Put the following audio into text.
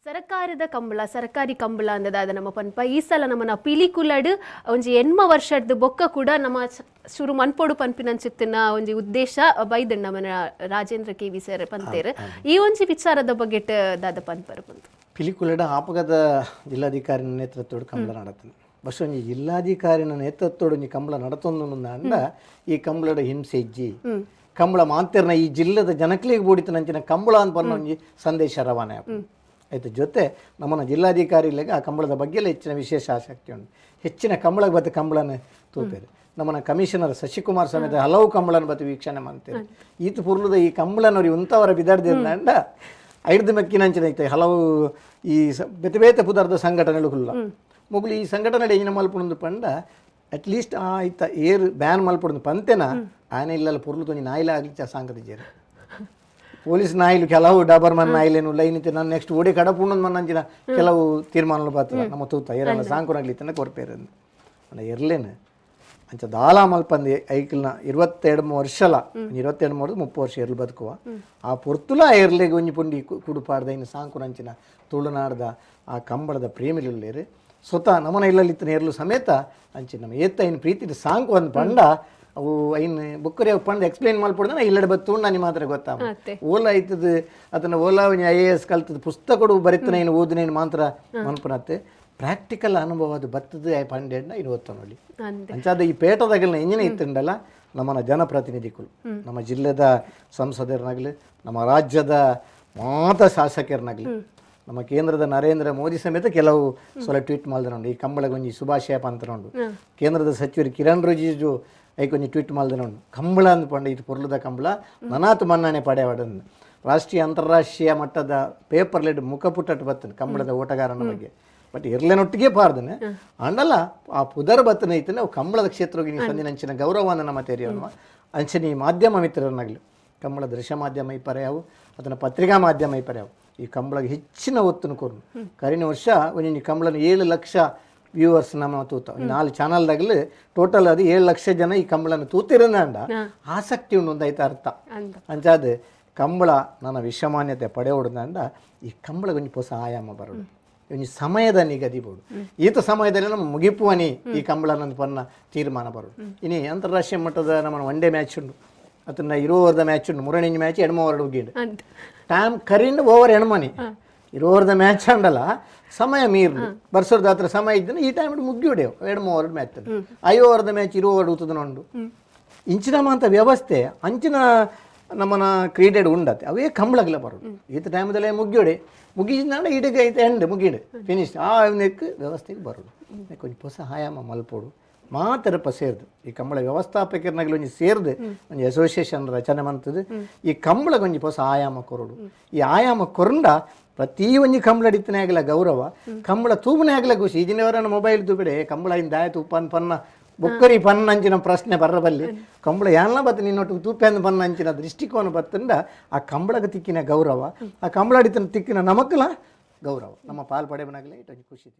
ಸರ್ಕಾರದ ಕಂಬಳ ಸರ್ಕಾರಿ ಕಂಬಳ ಅಂದದಾದ ನಮ್ಮ ಪನ್ಪ ಈ ಸಲ ನಮ್ಮನ ಪಿಲಿಕುಲಡ್ ಒಂಜಿ ಎನ್ಮ ವರ್ಷದ ಬೊಕ್ಕ ಕೂಡ ನಮ್ಮ ಶುರು ಮನ್ಪೊಡು ಪನ್ಪಿನಂಚಿತ್ತಿನ ಒಂಜಿ ಉದ್ದೇಶ ಬೈದಣ್ಣ ನಮ್ಮನ ರಾಜೇಂದ್ರ ಕೆ.ವಿ. ಸರ್ ಪಂತೇರು ಈ ಒಂಜಿ ವಿಚಾರದ ಬಗ್ಗೆ ದಾದ ಪನ್ಪರು ಬಂತು ಪಿಲಿಕುಲಡ ಆಪಗದ ಜಿಲ್ಲಾಧಿಕಾರಿನ ನೇತೃತ್ವದ ಕಂಬಳ ನಡತದೆ ಬಸ್ ಒಂಜಿ ಜಿಲ್ಲಾಧಿಕಾರಿನ ನೇತೃತ್ವದ ಒಂಜಿ ಕಂಬಳ ನಡತೊಂದು ಅಂಡ ಈ ಕಂಬಳದ ಹಿಂಸೆ ಇಜ್ಜಿ ಕಂಬಳ ಮಾಂತಿರ್ನ ಈ ಜಿಲ್ಲೆದ ಜನಕ್ಲಿಗೆ ಬೂಡಿತನಂಚಿನ ಕಂಬಳ ಅಂತ ಪನ್ನ ಒಂಜಿ ಸಂದೇಶ ರವಾನೆ ಆಯ್ತು ಜೊತೆ ನಮ್ಮನ್ನ ಜಿಲ್ಲಾಧಿಕಾರಿಗಳಿಗೆ ಆ ಕಂಬಳದ ಬಗ್ಗೆ ಹೆಚ್ಚಿನ ವಿಶೇಷ ಆಸಕ್ತಿ ಉಂಟು ಹೆಚ್ಚಿನ ಕಂಬಳಕ್ಕೆ ಬತ್ತ ಕಂಬಳನ ತೂಪೇರು ನಮ್ಮನ್ನ ಕಮಿಷನರ್ ಶಶಿಕುಮಾರ್ ಸಮೇತ ಹಲವು ಕಂಬಳನ ಬತ್ತ ವೀಕ್ಷಣೆ ಮಾಡ್ತೇವೆ ಈತ ಪುರ್ಲದ ಈ ಕಂಬಳನವ್ರು ಉಂತವರ ಬಿದಾಡ್ದಿರಂಡ ಐದು ಮೆಕ್ಕಿನಂಚಿನ ಐತೆ ಹಲವು ಈ ಬೇತೆ ಬೇತೆ ಪುದರ್ದ ಸಂಘಟನೆಗಳು ಹುಲ್ಲ ಮುಗ್ಲು ಈ ಸಂಘಟನೆ ಏನ ಮಲ್ಪೊಂದು ಪಂಡ ಅಟ್ಲೀಸ್ಟ್ ಆಯ್ತ ಏರ್ ಬ್ಯಾನ್ ಮಲ್ಪೊಂದು ಪಂತೆನ ಆನೆ ಇಲ್ಲಲ್ಲ ಪುರ್ಲು ತೊಂದು ನಾಯಿಲ ಆಗ್ಲಿಕ್ಕೆ ಸಾಂಗತಿದ್ದಾರೆ ಪೊಲೀಸ್ ನಾಯಿಲು ಕೆಲವು ಡಾಬರ್ಮನ್ ನಾಯಿಲೇನು ಲೈನಿತೆ ನಾನು ನೆಕ್ಸ್ಟ್ ಓಡಿ ಕಡಪುಣ್ಣದು ಮನ್ನಂಚಿನ ಕೆಲವು ತೀರ್ಮಾನಗಳು ಬರ್ತದೆ ನಮ್ಮ ತೂತ ಏರಲ್ಲ ಸಾಂಕುನಾಗ್ಲಿತ್ತಂದ್ರೆ ಕೊರ್ಪೇರು ಅಣ್ಣ ಇರ್ಲೇನು ಅಂಚ ದಾಲ ಮಲ್ಪಂದು ಐಕಲ್ನ 22 ವರ್ಷಲ 22 30 ವರ್ಷ ಎರ್ಲು ಬದುಕುವ ಆ ಪೊರ್ತುಲ ಎರ್ಲೆಗೆ ಒಂಜಿ ಪುಂಡಿ ಕುಡುಪಾಡ್ದ ಇನ್ನು ಸಾಂಕುನಂಚಿನ ತುಳುನಾಡ್ದ ಆ ಕಂಬಳದ ಪ್ರೇಮಿಲೇರು ಸ್ವತಃ ನಮ್ಮನ ಇಲ್ಲಲ್ಲಿತ್ತನ ಎರ್ಲು ಸಮೇತ ಅಂಚಿನ ನಮ್ಮ ಏತ್ತ ಇನ್ನು ಪ್ರೀತಿ ಸಾಂಕು ಒಂದು ಪಂಡ ಅವು ಐನು ಬುಕ್ಕರಿ ಅವು ಪಂಡ ಎಕ್ಸ್ಪ್ಲೇನ್ ಮಾಡ್ಕೊಡ್ದೆ ಇಲ್ಲಡೆ ಬತ್ತು ನನಗೆ ಮಾತ್ರ ಗೊತ್ತಾ ಓಲಾ ಆಯ್ತದ ಅದನ್ನ ಓಲಾ IAS ಕಲ್ತದ ಪುಸ್ತಕಗಳು ಬರೀತಾನೆ ಇನ್ನು ಓದಿನೇನು ಮಾತ್ರ ಮನ್ಪನತ್ತೆ ಪ್ರಾಕ್ಟಿಕಲ್ ಅನುಭವ ಅದು ಬರ್ತದೆ ಪಂಡೆಡ್ನ ಇನ್ನು ಓದ್ತಾ ನೋಡಿ ಅಂಚಾದ ಈ ಪೇಟದಾಗಲಿನ ಎಂಜಿನ ಇತ್ತಂಡಲ್ಲ ನಮ್ಮನ ಜನಪ್ರತಿನಿಧಿಗಳು ನಮ್ಮ ಜಿಲ್ಲೆದ ಸಂಸದರನಾಗಲಿ ನಮ್ಮ ರಾಜ್ಯದ ಮಾತ ಶಾಸಕರನಾಗಲಿ ನಮ್ಮ ಕೇಂದ್ರದ ನರೇಂದ್ರ ಮೋದಿ ಸಮೇತ ಕೆಲವು ಸಲ ಟ್ವೀಟ್ ಮಾಡಿದ್ರೆ ನೋಡಿ ಈ ಕಂಬಳಗೆ ಒಂಜಿ ಶುಭಾಶಯ ಪಂತ ನೋಡು ಕೇಂದ್ರದ ಸಚಿವರು ಕಿರಣ್ ರಿಜಿಜು ಐಕೊಂಜಿ ಟ್ವೀಟ್ ಮಾಡಿದ್ರೆ ನೋಡು ಕಂಬಳ ಅಂದ್ಕೊಂಡು ಇದು ಪೊರ್ಲದ ಕಂಬಳ ನನಾತು ಮನ್ನಣೆ ಪಡೆಯವಾಡನ್ನು ರಾಷ್ಟ್ರೀಯ ಅಂತಾರಾಷ್ಟ್ರೀಯ ಮಟ್ಟದ ಪೇಪರ್ ಲೆಡ್ ಮುಖಪುಟ್ಟಟ್ಟು ಬರ್ತದೆ ಕಂಬಳದ ಓಟಗಾರನ ಬಗ್ಗೆ ಬಟ್ ಇರ್ಲೇನೊಟ್ಟಿಗೆ ಪಾರ್ದನೆ ಅಂಡಲ್ಲ ಆ ಪುದರ್ ಬತ್ತನ ಐತನೆ ಅವು ಕಂಬಳದ ಕ್ಷೇತ್ರಕ್ಕೆ ನೀವು ಸಂದಿನ ಅಂಚಿನ ಗೌರವವನ್ನು ನಮ್ಮ ತೆರೆಯೋಣ ಅಂಚನೆ ಈ ಮಾಧ್ಯಮ ಮಿತ್ರರನ್ನಾಗಲಿ ಕಂಬಳ ದೃಶ್ಯ ಮಾಧ್ಯಮ ಈ ಪರ್ಯಾವು ಅದನ್ನು ಪತ್ರಿಕಾ ಮಾಧ್ಯಮ ಈ ಪರ್ಯಾವು ಈ ಕಂಬಳಗೆ ಹೆಚ್ಚಿನ ಒತ್ತನ್ನು ಕೊರ್ನು ಕರಿನ ವರ್ಷ ಒಂಜಿ ಕಂಬಳನ 7 ಲಕ್ಷ ವ್ಯೂವರ್ಸ್ ನಮ್ಮ ತೂತ 4 ಚಾನಲ್ದಾಗಲಿ ಟೋಟಲ್ ಅದು 7 ಲಕ್ಷ ಜನ ಈ ಕಂಬಳನ ತೂತಿರಂದ ಆಸಕ್ತಿ ಉಂಡು ಒಂದು ಐತ ಅರ್ಥ ಅಂಚಾದ ಕಂಬಳ ನನ್ನ ವಿಶ್ವಮಾನ್ಯತೆ ಪಡೆಯೋಡ್ದಂಡ ಈ ಕಂಬಳ ಒಂಜಿ ಹೊಸ ಆಯಾಮ ಬರೋಡು ಒಂಜಿ ಸಮಯದ ನಿಗದಿ ಬೋಡು ಈತ ಸಮಯದಲ್ಲಿ ನಮ್ಮ ಮುಗಿಪುವನಿ ಈ ಕಂಬಳನ ಪನ್ನ ತೀರ್ಮಾನ ಬರೋಡು ಇನಿ ಅಂತಾರಾಷ್ಟ್ರೀಯ ಮಟ್ಟದ ನಮ್ಮ ಒನ್ ಡೇ ಮ್ಯಾಚ್ ಉಂಡು ಅದನ್ನ 20 ಓವರ್ದ ಮ್ಯಾಚ್ ಉಂಡು 3 ಮ್ಯಾಚ್ ಎಡ್ಮ ಓವರ್ ಉಗ್ಗಿಂಡು ಟೈಮ್ ಕರಿಂದ ಓವರ್ ಎಣ್ಮನಿ 20 ಓವರ್ದ ಮ್ಯಾಚ್ ಅಂಡಲ್ಲ ಸಮಯ ಮೀರ್ದು ಬರ್ಸೋರ್ದ ಹತ್ರ ಸಮಯ ಇದ್ದನು ಈ ಟೈಮ್ ಮುಗ್ಗಿ ಹೊಡೆಯವು 2 ಓವರ್ ಮ್ಯಾಚ್ 5 ಓವರ್ದ ಮ್ಯಾಚ್ 20 ಓವರ್ ಉತ್ತದನುಂಡು ಇಂಚಿನ ಮಾಂತ ವ್ಯವಸ್ಥೆ ಅಂಚಿನ ನಮ್ಮನ ಕ್ರೀಡೆಡ್ ಉಂಡತ್ತೆ ಅವೇ ಕಂಬಳಗಲ ಬರೋದು ಈತ ಟೈಮದಲ್ಲೇ ಮುಗ್ಗಿಯೊಡೆ ಮುಗಿಸಿದ ಇಡೀಗೆ ಐತೆ ಎಂಡ್ ಮುಗಿಡು ಫಿನಿಶ್ ಆ ವ್ಯವಸ್ಥೆಗೆ ಬರೋದು ಕೊಂಚ ಹೊಸ ಆಯಾಮ ಮಲ್ಪೋಡು ಮಾತರಪ್ಪ ಸೇರ್ದು ಈ ಕಂಬಳ ವ್ಯವಸ್ಥಾಪಕರನಾಗಲಿ ಒಂಜಿ ಸೇರ್ದು ಒಂಜಿ ಅಸೋಸಿಯೇಷನ್ ರಚನೆ ಮಾಡ್ತದೆ ಈ ಕಂಬಳಗೆ ಒಂಜಿ ಹೊಸ ಆಯಾಮ ಕೊರೋಡು ಈ ಆಯಾಮ ಕೊರಂಡ ಪ್ರತಿ ಒಂಜಿ ಕಂಬಳ ಹಿಡಿತನೇ ಆಗಲ ಗೌರವ ಕಂಬಳ ತೂಪನೇ ಆಗಲ ಖುಷಿ ಈಜಿನವರನ್ನ ಮೊಬೈಲ್ ತೂಬಿಡೆ ಕಂಬಳ ಇಂದ ಆಯ್ತು ಪನ್ನ ಬುಕ್ಕರಿ ಪನ್ನ ಅಂಚಿನ ಪ್ರಶ್ನೆ ಬರಬಲ್ಲಿ ಕಂಬಳ ಎಲ್ಲ ಬತ್ತ ನಿನ್ನೊಟ್ಟಿಗೆ ತೂಪೆಂದು ಪನ್ನ ಅಂಚಿನ ದೃಷ್ಟಿಕೋನ ಬತ್ತಂಡ ಆ ಕಂಬಳಗ ತಿಕ್ಕಿನ ಗೌರವ ಆ ಕಂಬಳ ಹಿಡಿತನ ತಿಕ್ಕಿನ ನಮಕ್ಕಲ ಗೌರವ ನಮ್ಮ ಪಾಲ್ ಪಡೆಬನಾಗಲೇ ಇಟ್ಟು ಖುಷಿ